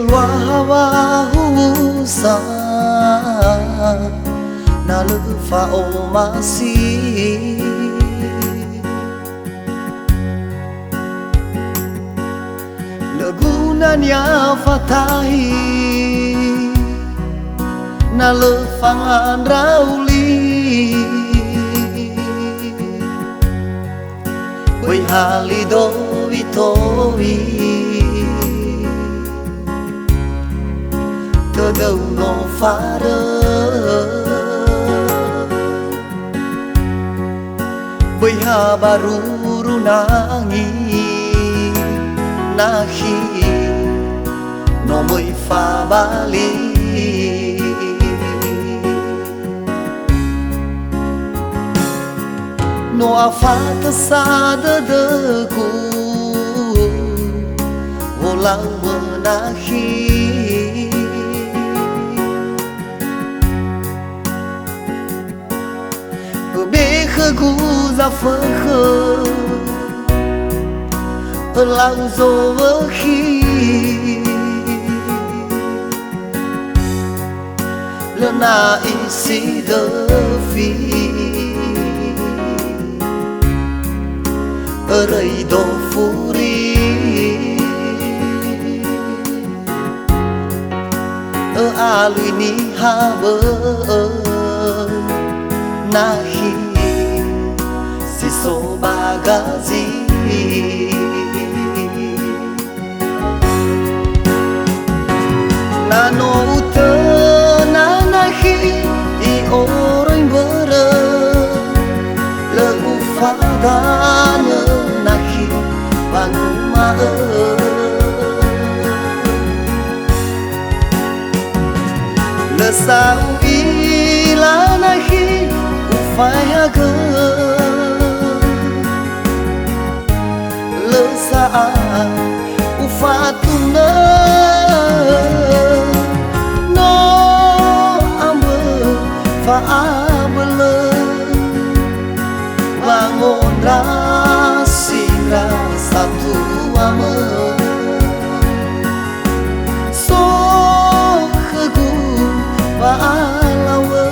lua hawa husa na lufa o masih lagunanya fatahi na lefangan rauli Oi halido itoi Tadau no fara Oi habaru runangi Nahi no moi fa bali No afata sada deku Walang menahi Behe guza fehe Lang zo vehi Lena isi defi Rei do furi Alui ni habe Nahi si so bagazi Nano ute nanahi I orang bere Legu fadane nahi Bangu mae Lesau ila nahi Ufaya ke Lesaan ufatuna No ambe faabele Bangun rasira satu ame So kegu baalawe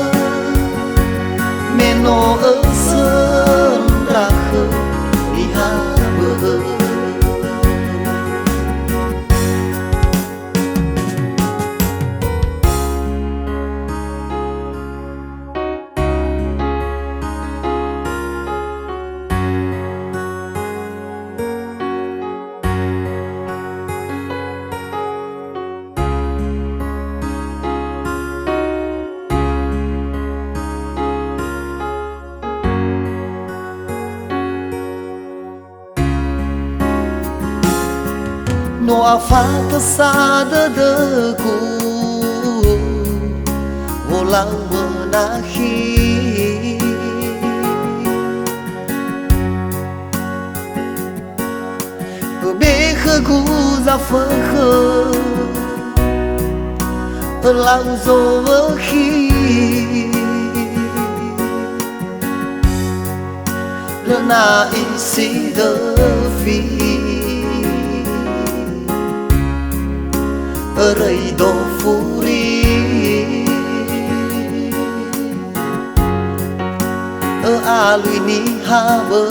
Meno esen rahe lihabe No afata sada deku Walang menahi Behe guza fehe Lang zo vehi Lena isi defi Rei do furi Alui ni habe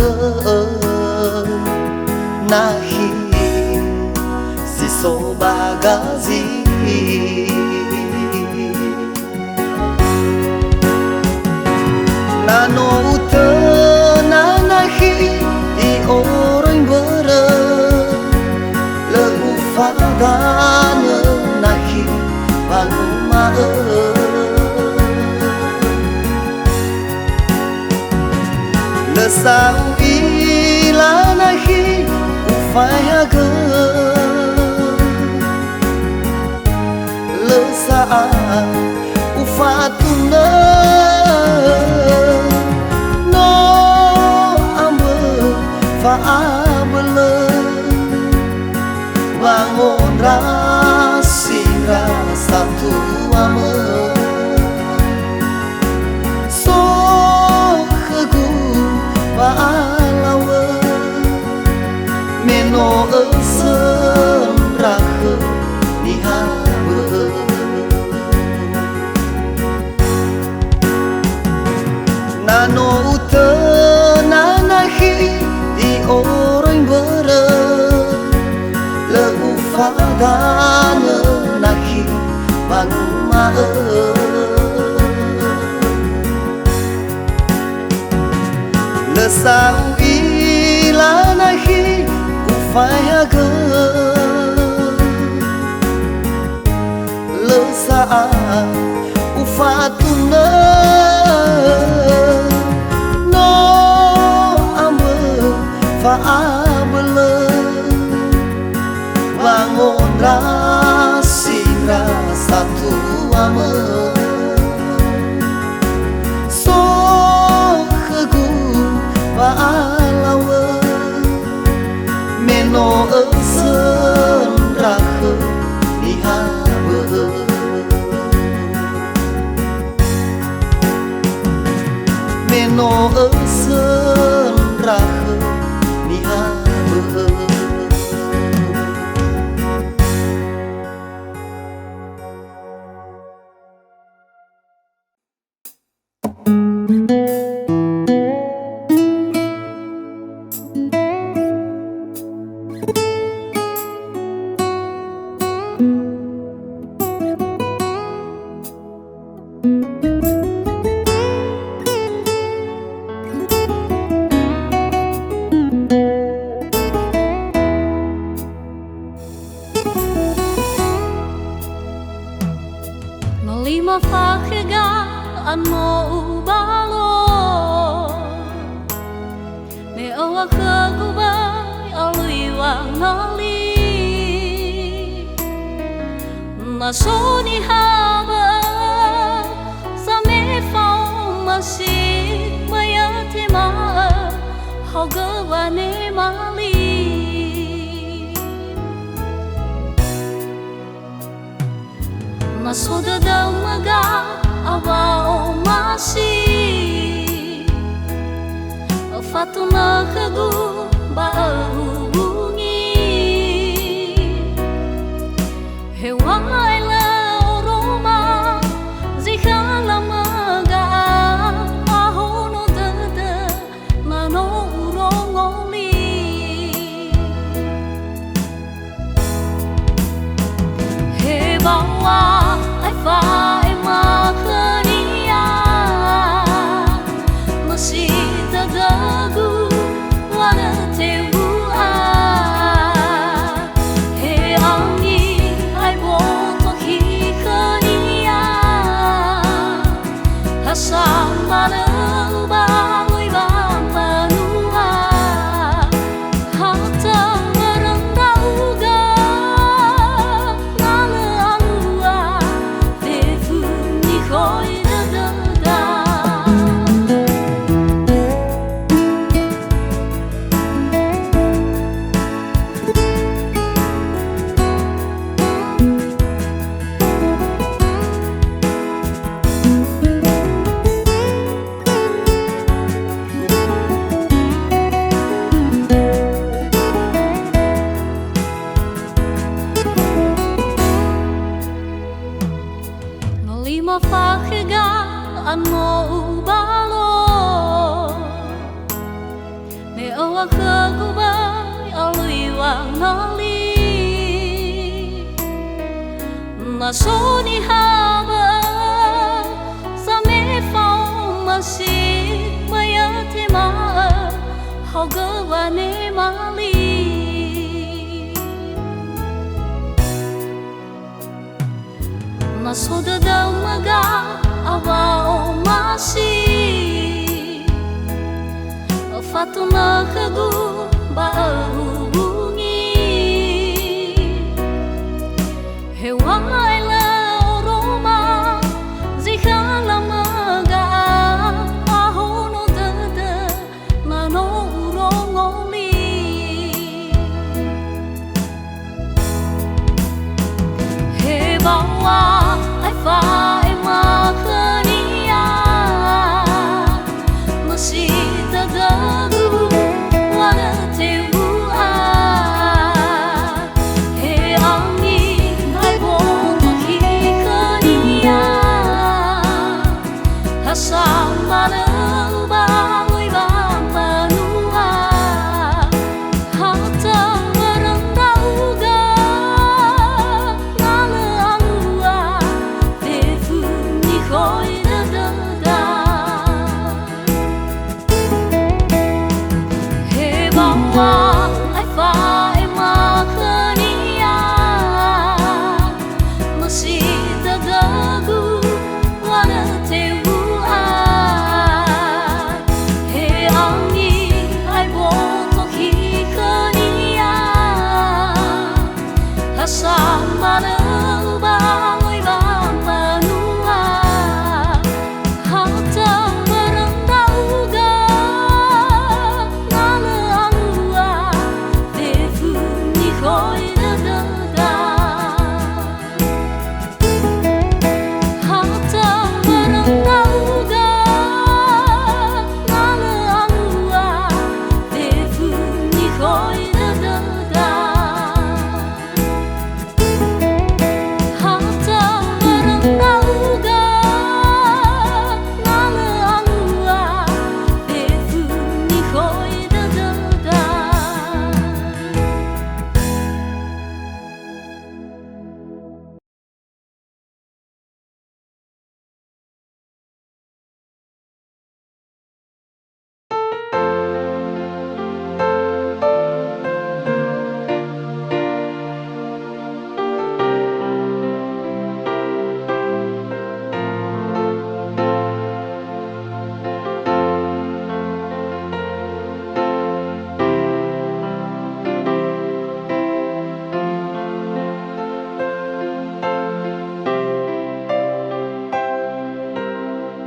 Nahi si so bagazi Nano ute nanahi I orang bere Legu fadane nahi Bangu mae Lesau ila nahi Ufaya ke Lesaan ufatuna No ambe faabele Bangun rasira satu ame So kegu baalawe Meno esen rahe lihat sao ila na khi u phải gơ lơ sa u fa tu nơ no amơ fa abele bangun rasinga satu amơ Alawa meno esen rahe dihabe meno esen rahe dihabe Lima fahiga ano ubalo me awa kagubay aluiwa ngali nasoni haba sa me fao masik mayate ma hagawane mali Masoda daw maga awa o masi Fatu na kagu ba hubungi Hewai la oroma zikala maga ahono dada nano urongoli Hebawa Fa emakania masita dagu wana teua he ani ai boto hikania hasamana ba lui ba manua hata merendauga Lima fahiga ano ubalo me awa kagubay aluiwa ngali nasoni haba sa me fao masik mayate ma hagawane mali Masoda daw maga awa o masi Fatu na kagu ba hubungi Hewai la oroma zikala maga ahono dada nano urongoli Hebawa Fa emakania masita dagu wana teua he ani ai boto hikania hasamana ba lui ba manua hata merendauga nana angua 다가구 와는 태우아 해안이 알고 또 희건이야 하상 많은 방의 밤마누아 하장 바란다우가 나는 안우아 대분이 거의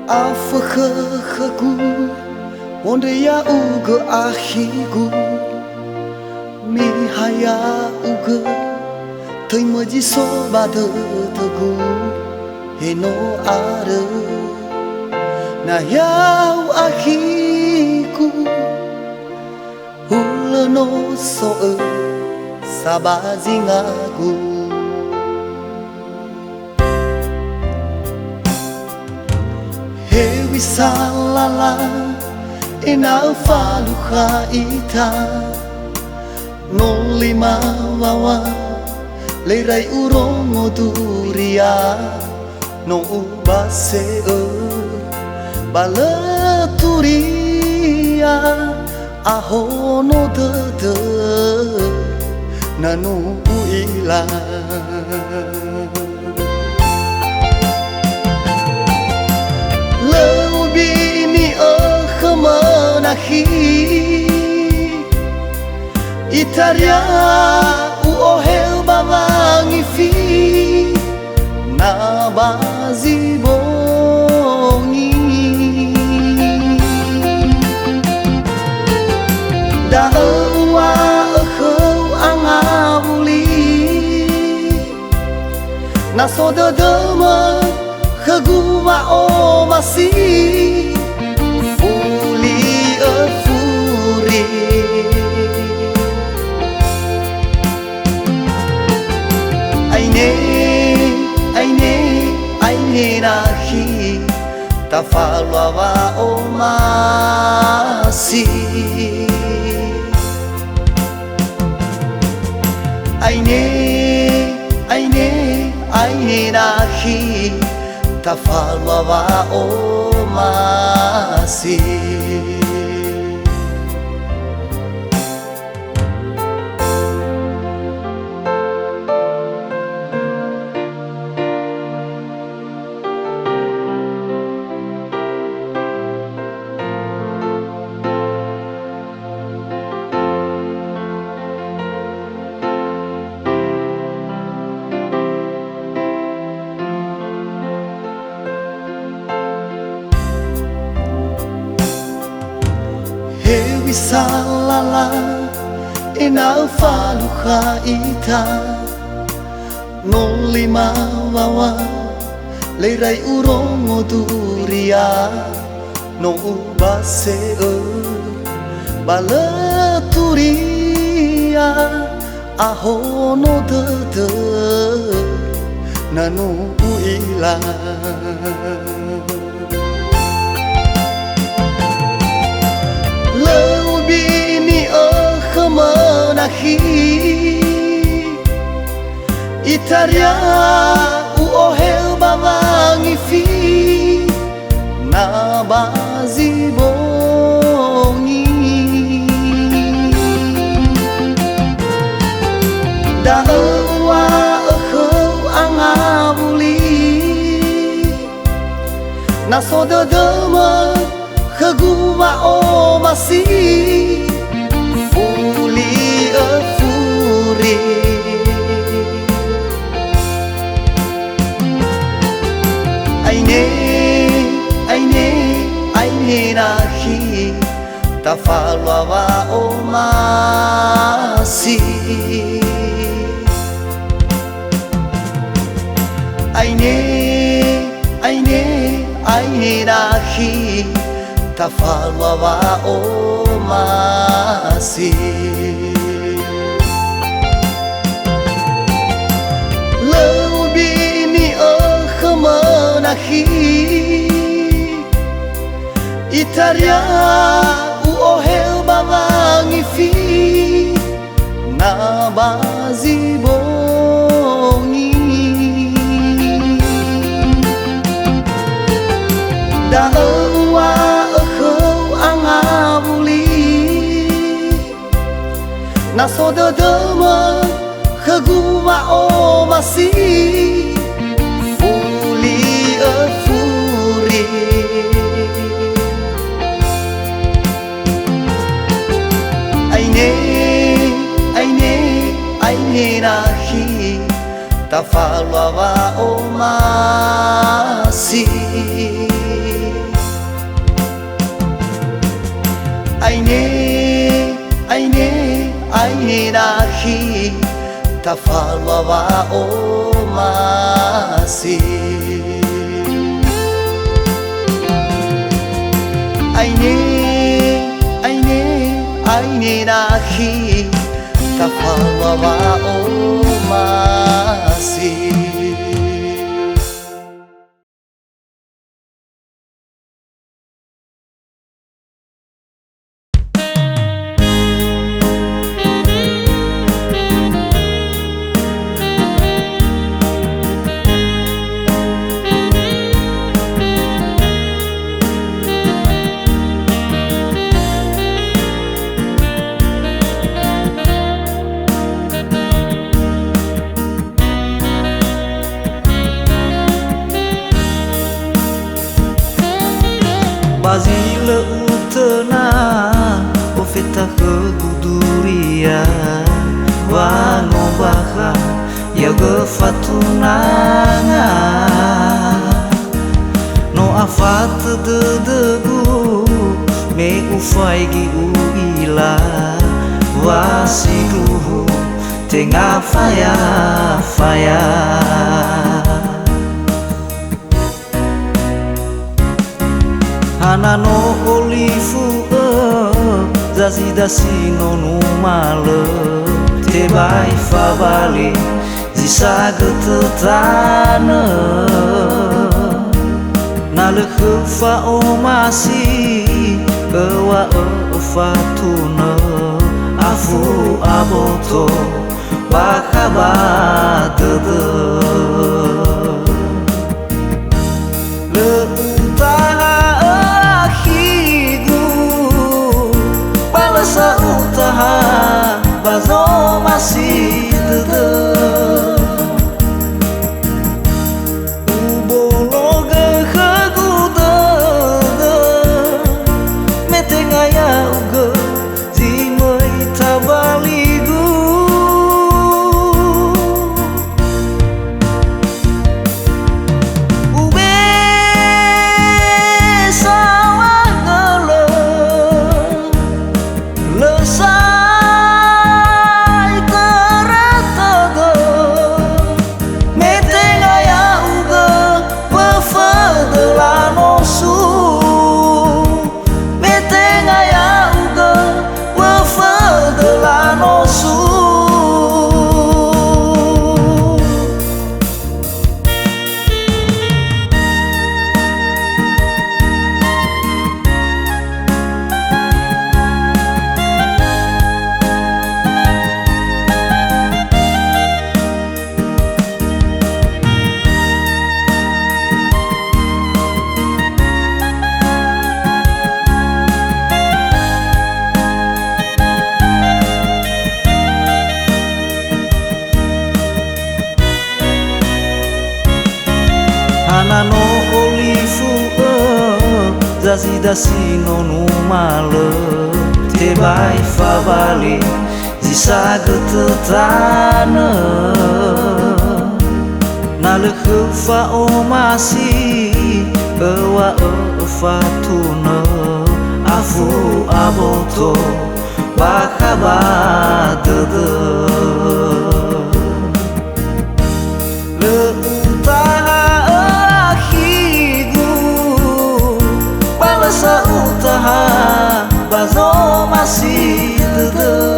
Afakhaku onde ya uga ahigu mi haya uga thoi maji so bada tagu heno ara na yau ahiku hulano so sabazingagu Hewi salala ina faluha ita no lima wawa leirai urongo duria no ubase balaturia aho no dede nanu ila Bini khmanahi Itaria ohel bawangi fi na bazibongi Dawa khau angabuli na sodadama khaguma o masi fuli a furi aine nahi ta falwa o masi aine nahi ta falwa o masi Hewi salala ina faluha ita no lima wawa leirai urongo duria no ubase balaturia aho no dede nanu ila Bini khmanahi Itaria ohel bawangi fi na bazibongi Dawa khau angab so de dama khaguma o masi fuli a furi aine na hi ta falwa wa o masi aine na hi ta falwa wa o masi lâu bini ở khama na hi Italia u ohel bawangi fi na bazi bongi da wa khâu angabuli na so de dama khaguma o masi fuli a furi aine na hi ta falwa wa o masi aine na hi ta falwa wa o masi aine na hi ta falwa wa o masi Bazila utana ofeta keguduria wano baha ya gefatunanga no afat de degu me ufai gi uila wasiluhu tengah faya faya Hanano olifu zazidasi no numale te bai favale zisa getetana na lekfa o masi ewa fatuna afu aboto bakabadede le sa utaha bazo masih dede ubologe khagude metengaya uge zimoi tabaligu Hanano olifu dasi no numale te bai favali zisa getetana nalekhu fa o masi ewa fa tuna afu aboto bakabat de le utaha akhigu balasa utaha bazo masih de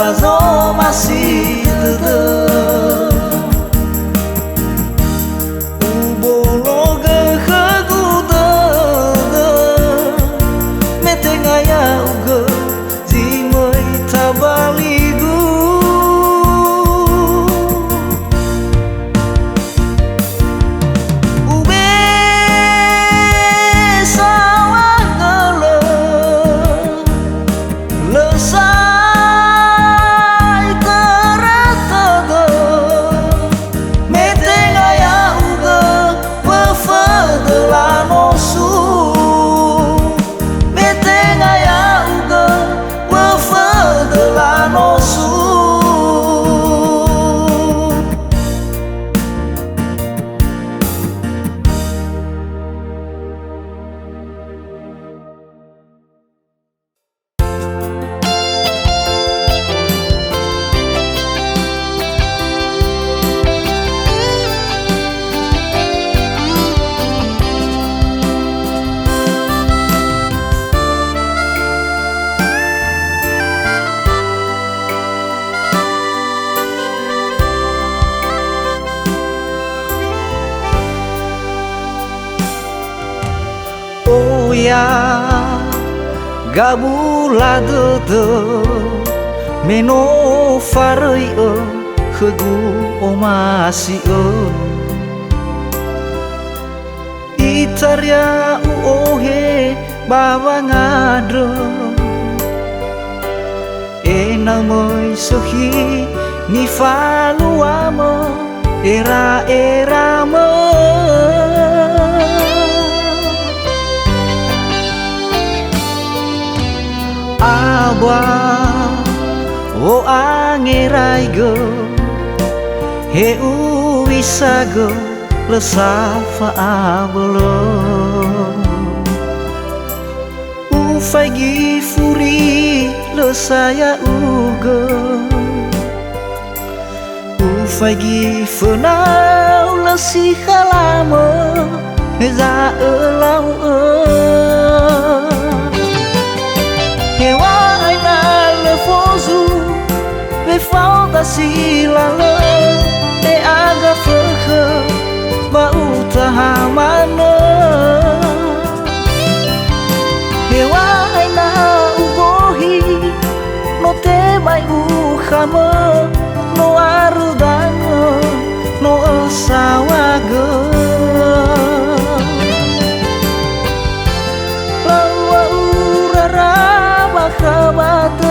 bazo masih de ubologa khaguda metengaya uga zimoi tabaligu ube sawah gala lesa ya gabula de meno farai khegu omasi itaria ohe baba ngadro enamoi sohi ni faluamo era mo abwa o angerai go he uisago lesafa ablo ufagi furi lesaya ugo ufagi funau lesi halamo za elau me falta si la le te aga fekhe ba utaha mana hewa na ugohi no te mai uhama no arudano no sawaga lawa urara bakabata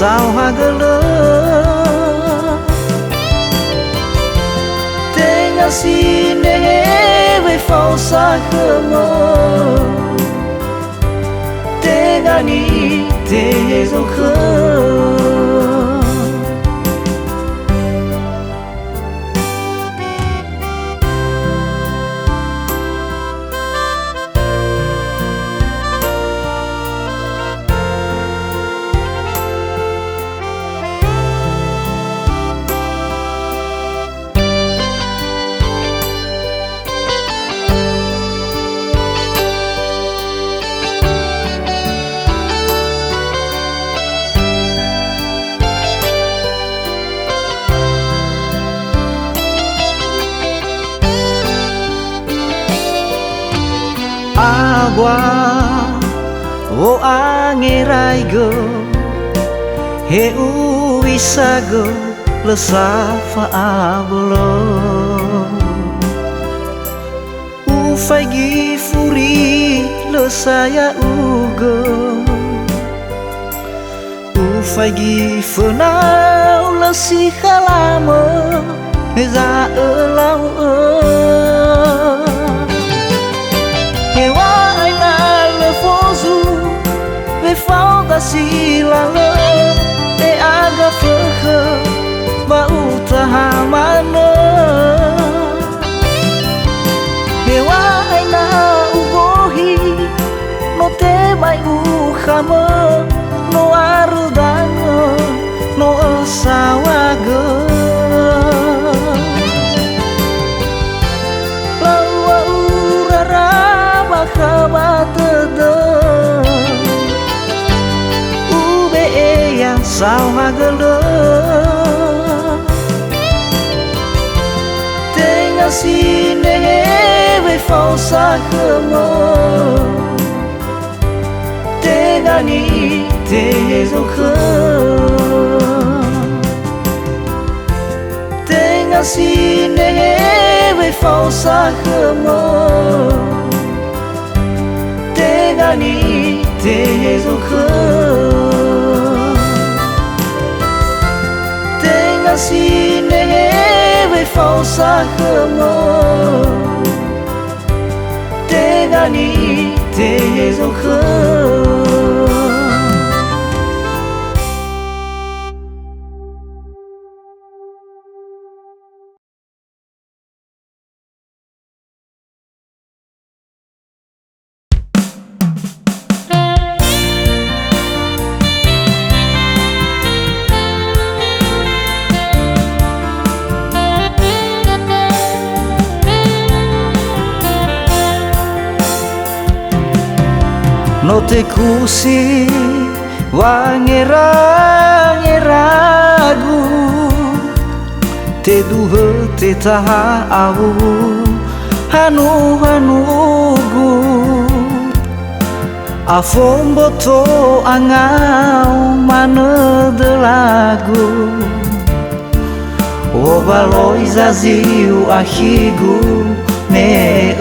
sao hagala tenga sine vai falsa cama tenga ni te zoka agua o angerai go he uisago lesafa ablo ufagi furi lesaya ugo ufagi fenau lesi halamo za elau hewa aina le fozu ve falda silala e aga fekhe ba utahamana hewa aina ugohi no te mai uhama no arudanga no sawaga lawa urara bakabatada ube yang sawagala tenga sine ve falsa kama tegani tezoka tenga sine ve falsa kama tegani tezoka tenga sine ve falsa kama tegani tezoka no te kusi wangeragu te duhe te taha au hanugu afomboto angau mana delagu o baloi zaziu ahigu me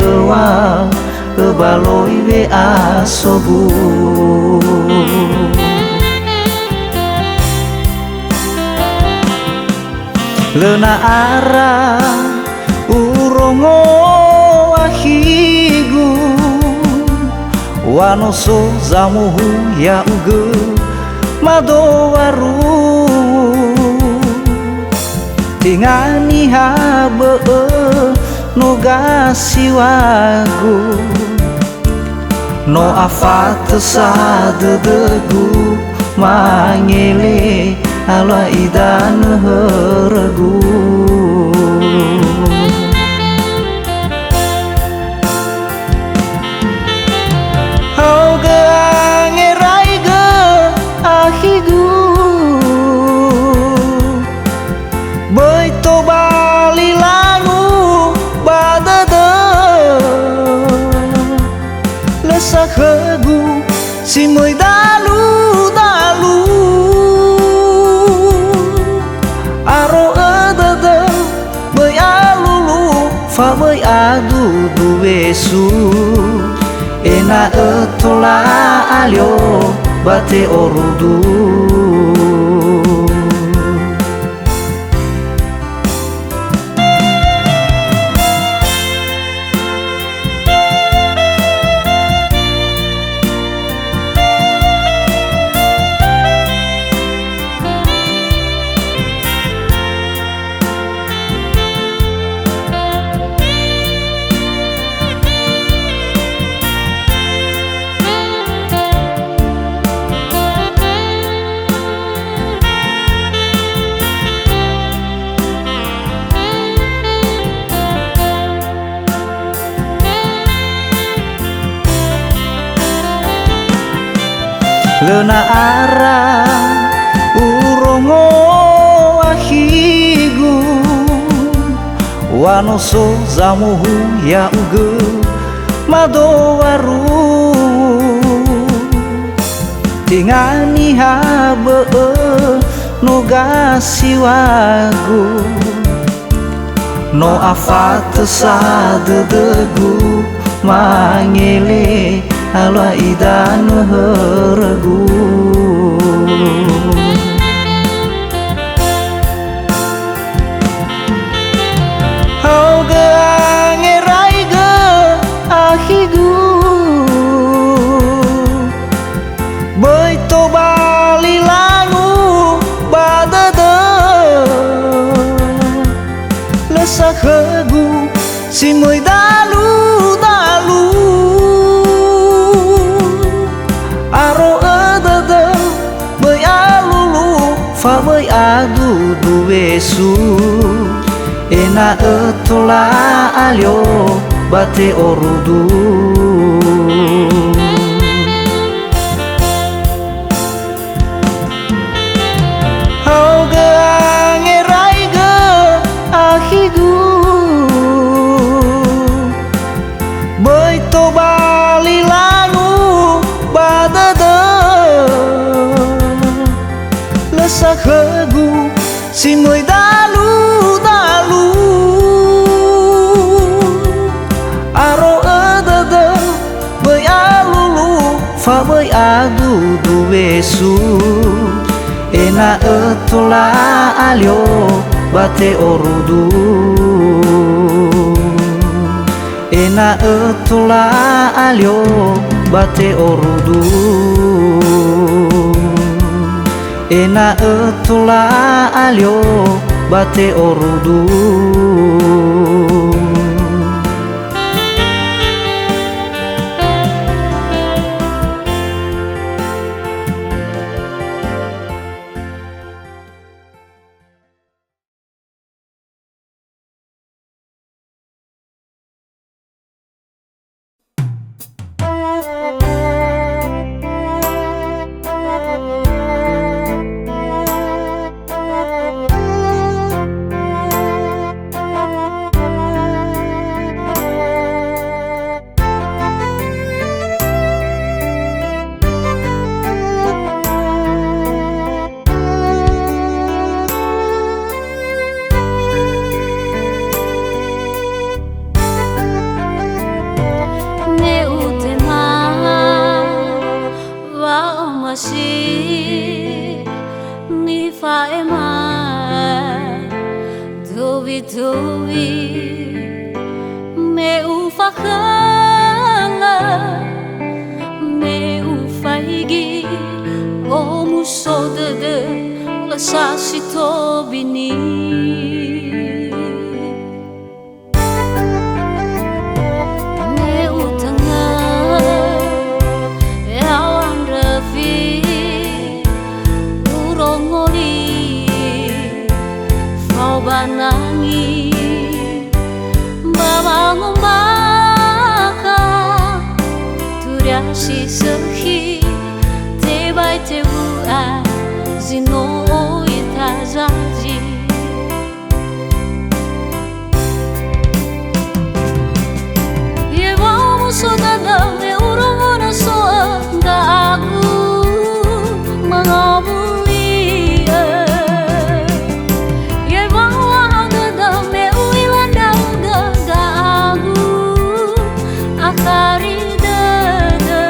ewa baloi ve asobu lena ara urongo ahigu wanoso zamuhu ya uge madowaru tingani habe no gasiwagu no afata sadegu mangele ala idan heragu auga ngerai ge ahigu boito bali lalu badada lesahegu si moi dalu aro adada bai alulu fa bai adu duesu ena etola alio bate orudu lena ara urongo ahigu wanoso zamuhu ya uge madowaru tingani habe no gasiwagu no afat sadedegu mangele ala idan heregu hau geangerai ge ahigu boito bali langu badada lesak hegu simoi dalu dalu aro edada bai alulu fa bai adu duesu ena etola alio bate orudu hau geangerai ge ahigu boito bali langu badada lesak hegu simoi dalu dalu aro edada bai alulu fa bai adu duesu ena etola alio bate orudu ena etola alio bate orudu ena etola alio bate orudu Akari dada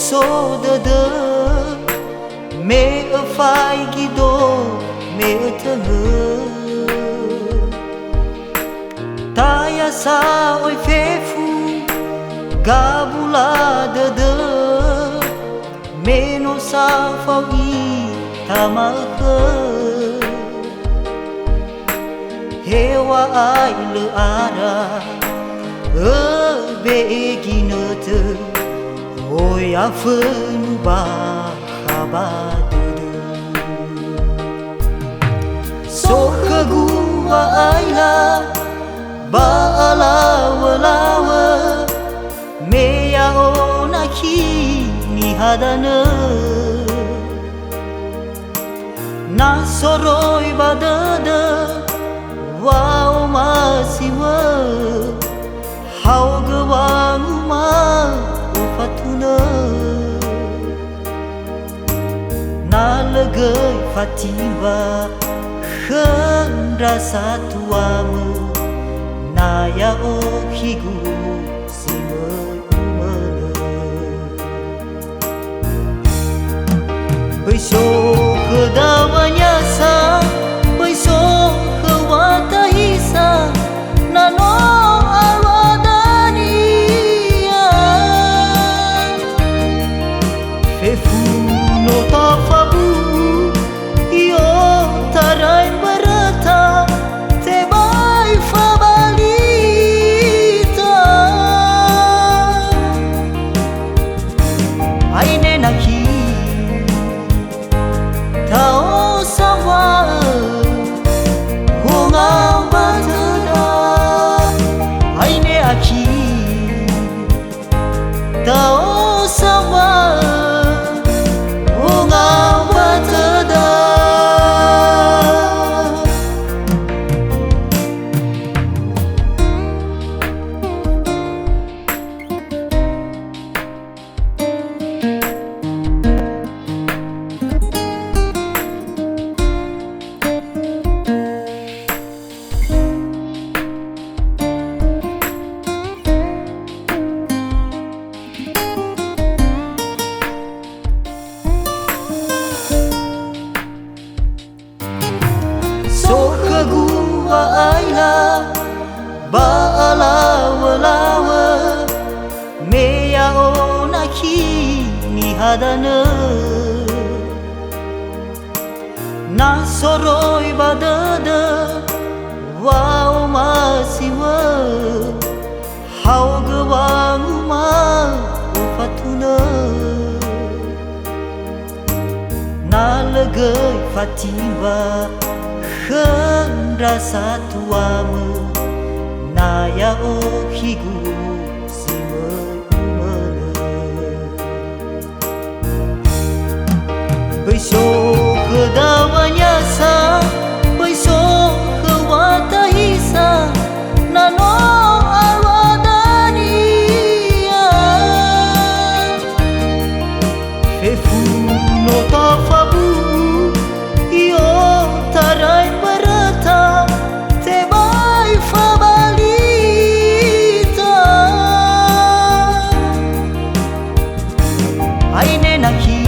so de de me ở phai ghi đô me ở thơ ngơ ta ya sa oi fe fu gabula de de me no sa phao i ta ma khơ hewa ai le ara be gi no te oi a fenu ba khabadu so khagu wa ai la ba ala wala me ya ona ki ni hadana na soroi badada wa ma siwa hau gawang ma ufatuna na legai fatima khen rasa tuamu na ya o higu simoi umana beso kedawanya sa beso kewata hisa nano alwadania fefu no tafabu io tarai berata te bai fabalita aine naki tao sawa hunga batada aine aki tao sawa hunga batada so kagua aila ba ala wala me ya ona ki ni hadana na soroi badada wa ma siwa hau gawang ma ufatuna na legai fatima khen rasa tuamu na ya o higu simoi umana beso kedawanya sa beso kewata hisa nano alwadania fefu no tafabu io tarai berata te bai fabalita aine naki